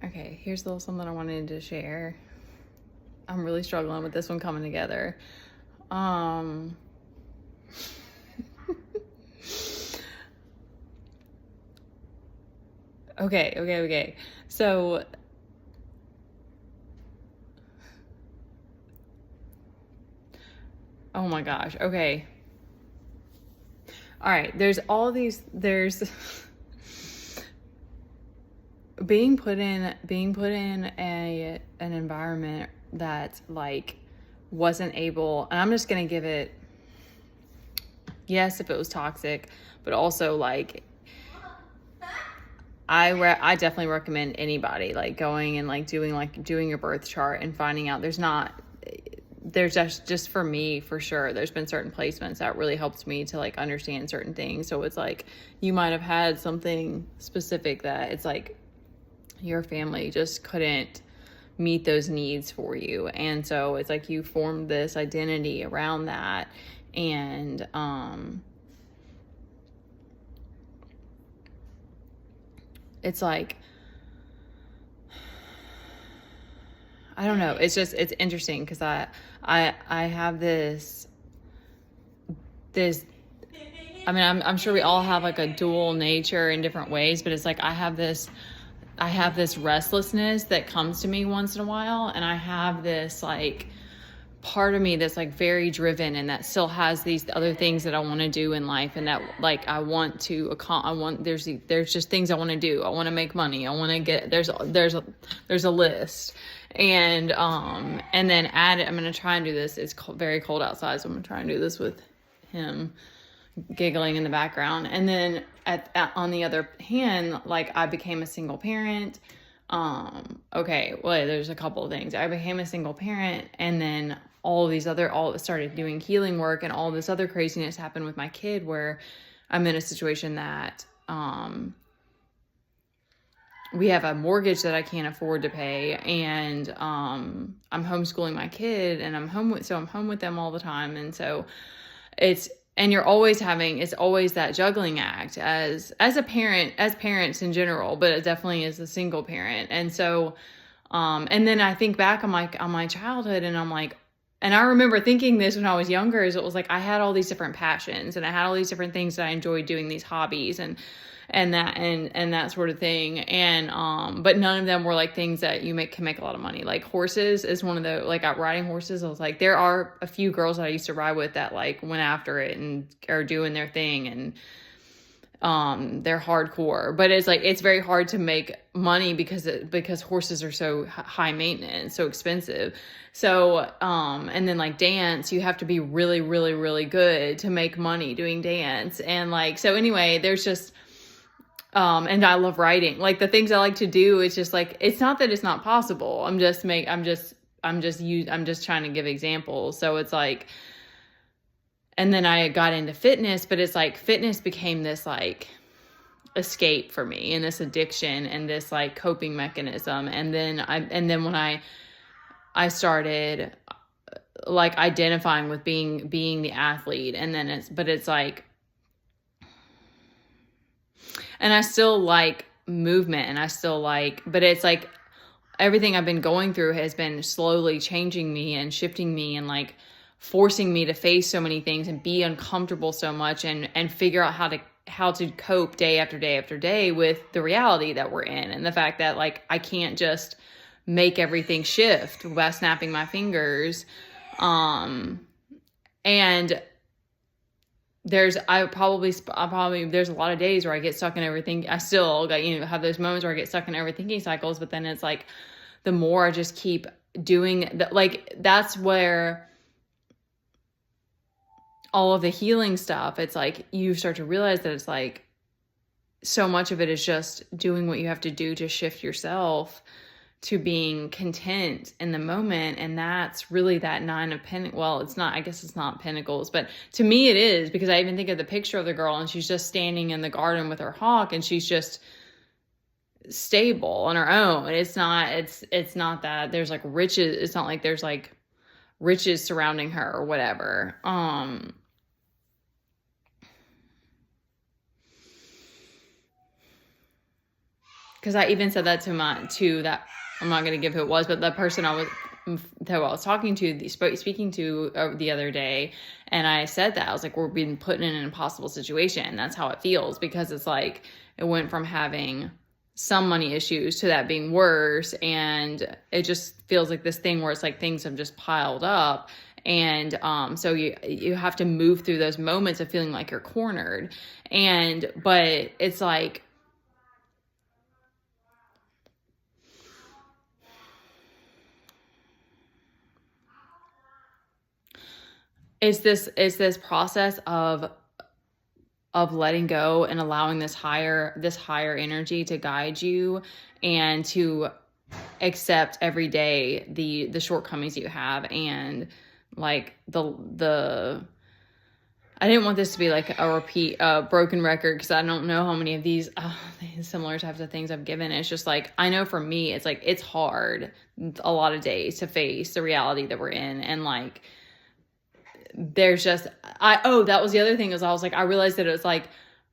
Okay, here's a little something I wanted to share. I'm really struggling with this one coming together. Okay. So, oh my gosh. Okay. All right. There's being put in an environment that like wasn't able, and I'm just going to give it, yes, if it was toxic, but also like I definitely recommend anybody like going and like doing your birth chart and finding out there's just for me, for sure, there's been certain placements that really helped me to like understand certain things. So it's like you might have had something specific that it's like your family just couldn't meet those needs for you, and so it's like you formed this identity around that. And it's like, I don't know, it's interesting because I have this I mean, I'm sure we all have like a dual nature in different ways, but it's like I have this restlessness that comes to me once in a while, and I have this like part of me that's like very driven and that still has these other things that I want to do in life, and that like I want to there's just things I want to do. I want to make money. I want to get there's a list. And then add it. I'm going to try and do this. It's very cold outside, so I'm going to try and do this with him giggling in the background. And then on the other hand, like I became a single parent. Okay, well, there's a couple of things. I became a single parent, and then all started doing healing work, and all this other craziness happened with my kid where I'm in a situation that we have a mortgage that I can't afford to pay, and I'm homeschooling my kid, and I'm home with them all the time. And so it's always that juggling act as a parent, as parents in general, but it definitely is a single parent. And so and then I think back on my childhood, and I'm like, and I remember thinking this when I was younger, is it was like I had all these different passions, and I had all these different things that I enjoyed doing, these hobbies and that sort of thing. And but none of them were like things that can make a lot of money. Like horses is one of the, like riding horses, I was like, there are a few girls that I used to ride with that like went after it and are doing their thing, and they're hardcore, but it's like it's very hard to make money because horses are so high maintenance, so expensive. So and then like dance, you have to be really really really good to make money doing dance. And like, so anyway, there's just and I love writing. Like the things I like to do, it's just like, it's not that it's not possible. I'm just trying to give examples. So it's like, and then I got into fitness, but it's like fitness became this like escape for me, and this addiction, and this like coping mechanism. And then when I started like identifying with being the athlete, and then it's like, and I still like movement, and I still like, but it's like everything I've been going through has been slowly changing me and shifting me, and like forcing me to face so many things and be uncomfortable so much, and figure out how to cope day after day after day with the reality that we're in, and the fact that like I can't just make everything shift by snapping my fingers. And there's a lot of days where I get stuck in overthinking. I still have those moments where I get stuck in overthinking cycles, but then it's like the more I just keep doing that, like that's where all of the healing stuff, it's like you start to realize that it's like so much of it is just doing what you have to do to shift yourself to being content in the moment. And that's really that Nine of Pentacles. Well, it's not, I guess it's not Pentacles, but to me it is, because I even think of the picture of the girl, and she's just standing in the garden with her hawk, and she's just stable on her own. It's not that there's like riches. It's not like there's like riches surrounding her or whatever. because I even said that to that, I'm not going to give who it was, but the person who I was talking to, speaking to the other day, and I said that I was like, we're being put in an impossible situation. That's how it feels, because it's like it went from having some money issues to that being worse, and it just feels like this thing where it's like things have just piled up. And so you have to move through those moments of feeling like you're cornered. But it's like, it's this process of letting go and allowing this higher energy to guide you, and to accept every day the shortcomings you have, and like the I didn't want this to be like a broken record, because I don't know how many of these similar types of things I've given. It's just like, I know for me, it's like, it's hard a lot of days to face the reality that we're in. And like, there's just, that was the other thing, is I was like, I realized that it was like,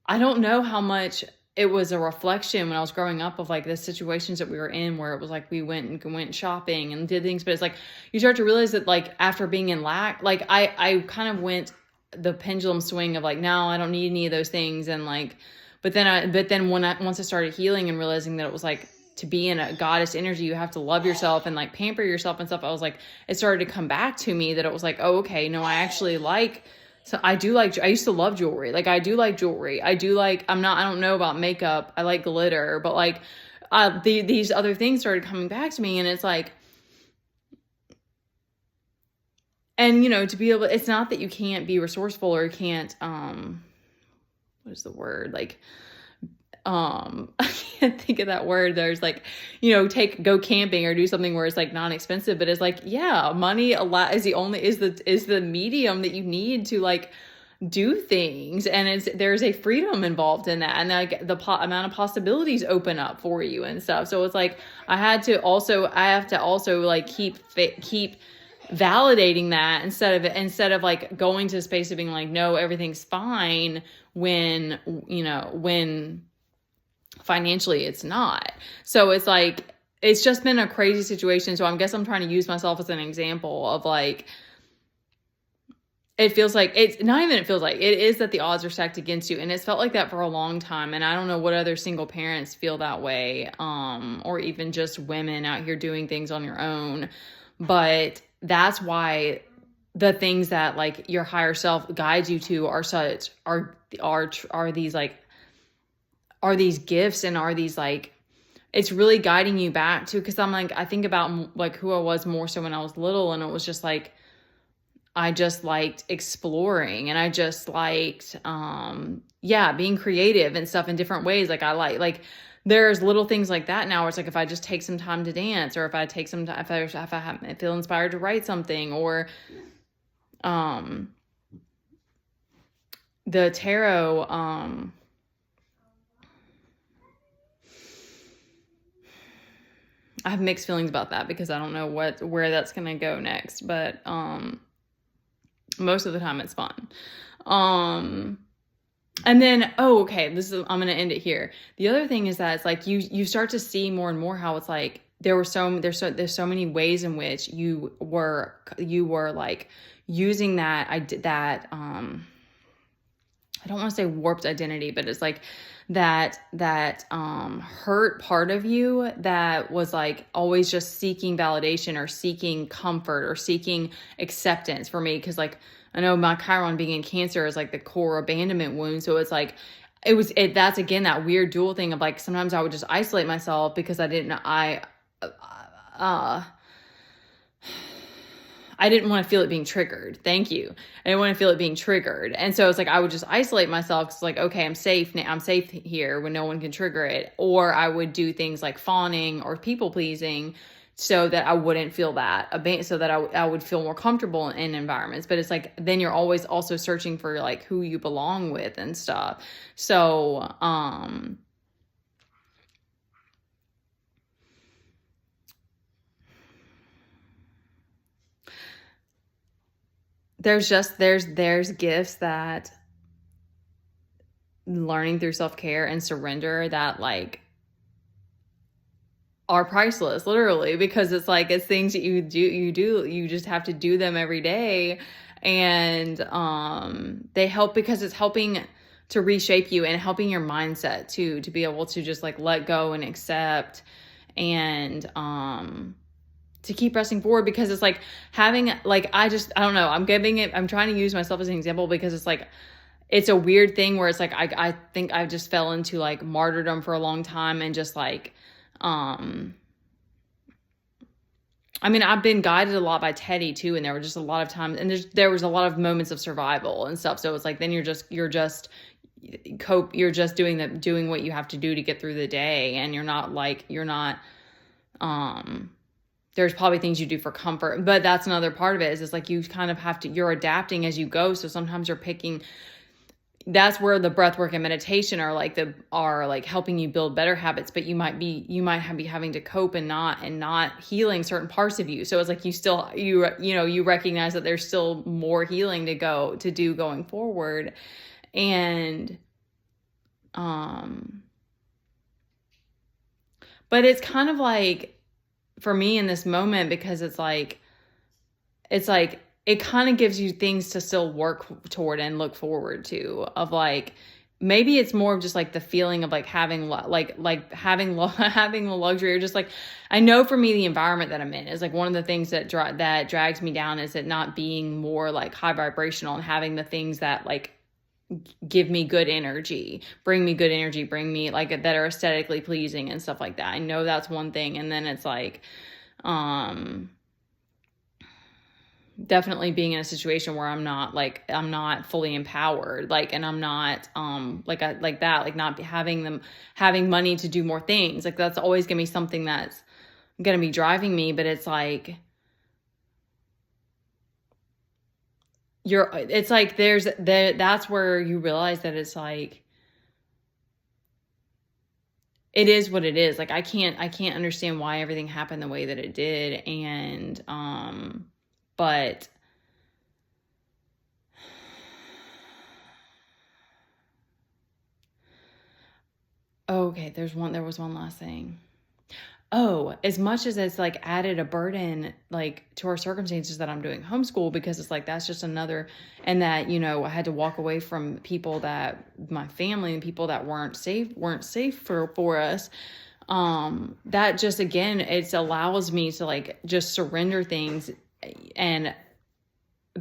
I don't know how much it was a reflection when I was growing up of like the situations that we were in, where it was like we went shopping and did things, but it's like you start to realize that like after being in lack, like I kind of went the pendulum swing of like, no, I don't need any of those things, and like, but then once I started healing and realizing that it was like, to be in a goddess energy, you have to love yourself and like pamper yourself and stuff. I was like, it started to come back to me that it was like, oh, okay, no, I actually like. So I used to love jewelry. Like I do like jewelry. I don't know about makeup. I like glitter, but like, these other things started coming back to me, and it's like, and to be able, it's not that you can't be resourceful, or you can't, what is the word? Like, I can't think of that word. There's like, go camping or do something where it's like non-expensive, but it's like, yeah, money a lot is the medium that you need to like do things. And there's a freedom involved in that. And like the amount of possibilities open up for you and stuff. So it's like, I have to also like keep validating that, instead of like going to the space of being like, no, everything's fine, when financially it's not. So it's like, it's just been a crazy situation. So I guess I'm trying to use myself as an example of like, it feels like, it's not even, it feels like it is that the odds are stacked against you. And it's felt like that for a long time. And I don't know what other single parents feel that way, or even just women out here doing things on your own. But that's why the things that like your higher self guides you to are these gifts, and are these like, it's really guiding you back to, because I'm like, I think about like who I was more so when I was little, and it was just like, I just liked exploring, and I just liked, being creative and stuff in different ways. Like I like there's little things like that now where it's like, if I just take some time to dance, or if I take some time, if I feel inspired to write something, or, the tarot, I have mixed feelings about that, because I don't know where that's going to go next, but, most of the time it's fun. And then, I'm going to end it here. The other thing is that it's like, you start to see more and more how it's like, there's so many ways in which you were like using that, I don't want to say warped identity, but it's like that hurt part of you that was like always just seeking validation, or seeking comfort, or seeking acceptance for me. Cause like, I know my Chiron being in Cancer is like the core abandonment wound. So it's like, that's again, that weird dual thing of like, sometimes I would just isolate myself because I didn't want to feel it being triggered. Thank you. I didn't want to feel it being triggered. And so it's like, I would just isolate myself, because like, okay, I'm safe now. I'm safe here when no one can trigger it. Or I would do things like fawning or people pleasing, so that I wouldn't feel that, so that I would feel more comfortable in environments. But it's like, then you're always also searching for like who you belong with and stuff. So, there's gifts that learning through self-care and surrender, that like are priceless, literally, because it's like, it's things that you just have to do them every day. And they help because it's helping to reshape you and helping your mindset too, to be able to just like let go and accept, and to keep pressing forward, because it's like having like, I don't know, I'm trying to use myself as an example, because it's like, it's a weird thing where it's like, I think I just fell into like martyrdom for a long time, and just like, I mean, I've been guided a lot by Teddy too, and there were just a lot of times, and there was a lot of moments of survival and stuff. So it's like, then you're just doing what you have to do to get through the day, and there's probably things you do for comfort, but that's another part of it, is it's like, you kind of you're adapting as you go. So sometimes you're picking. That's where the breath work and meditation are like helping you build better habits, but you might be having to cope and not healing certain parts of you. So it's like, you recognize that there's still more healing to do going forward. And, but it's kind of like, for me in this moment, because it's like, it kind of gives you things to still work toward and look forward to, of like, maybe it's more of just like the feeling of like having having the luxury, or just like, I know for me, the environment that I'm in is like one of the things that drags me down, is it not being more like high vibrational, and having the things that like give me good energy, bring me like that are aesthetically pleasing and stuff like that. I know that's one thing. And then it's like, definitely being in a situation where I'm not fully empowered, like, and I'm not, not having money to do more things. Like, that's always gonna be something that's gonna be driving me. But it's like, that's where you realize that it's like, it is what it is. Like, I can't understand why everything happened the way that it did. And, but okay, there was one last thing. Oh, as much as it's like added a burden like to our circumstances that I'm doing homeschool, because it's like, that's just another, and that, I had to walk away from people that my family and people that weren't safe for us. That just, again, it allows me to like just surrender things and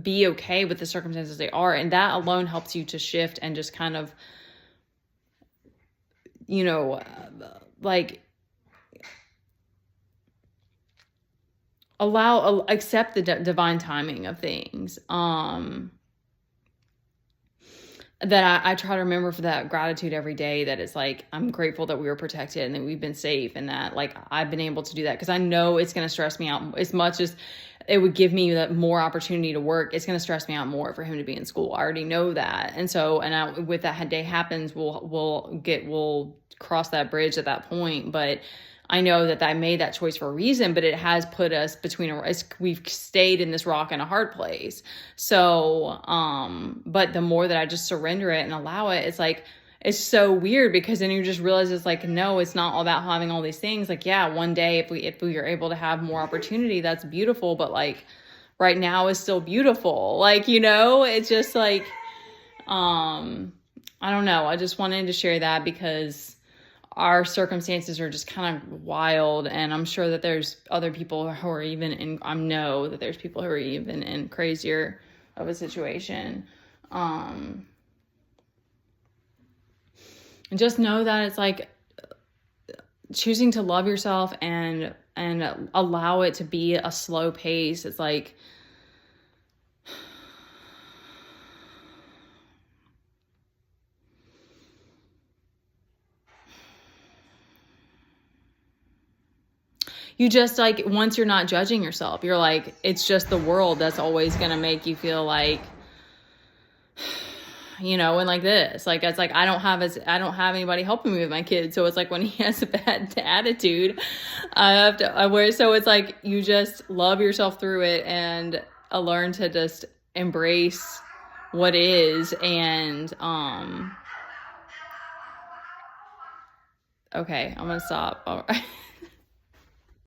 be okay with the circumstances they are. And that alone helps you to shift and just kind of, like, accept the divine timing of things. That I try to remember for that gratitude every day, that it's like, I'm grateful that we were protected and that we've been safe, and that like I've been able to do that, because I know it's going to stress me out. As much as it would give me that more opportunity to work, it's going to stress me out more for him to be in school. I already know that. And so, with that day happens, we'll cross that bridge at that point. But I know that I made that choice for a reason, but it has put us we've stayed in this rock and a hard place. So, but the more that I just surrender it and allow it, it's like, it's so weird, because then you just realize it's like, no, it's not all about having all these things. Like, yeah, one day if we are able to have more opportunity, that's beautiful. But like, right now is still beautiful. Like, it's just like, I don't know. I just wanted to share that, because our circumstances are just kind of wild. And I'm sure that there's other people who are I know that there's people who are even in crazier of a situation. And just know that it's like choosing to love yourself and allow it to be a slow pace. It's like, you just like, once you're not judging yourself, you're like, it's just the world that's always going to make you feel like, and like this, like, it's like, I don't have anybody helping me with my kids. So it's like, when he has a bad attitude, so it's like, you just love yourself through it and learn to just embrace what is. And, okay, I'm going to stop. All right.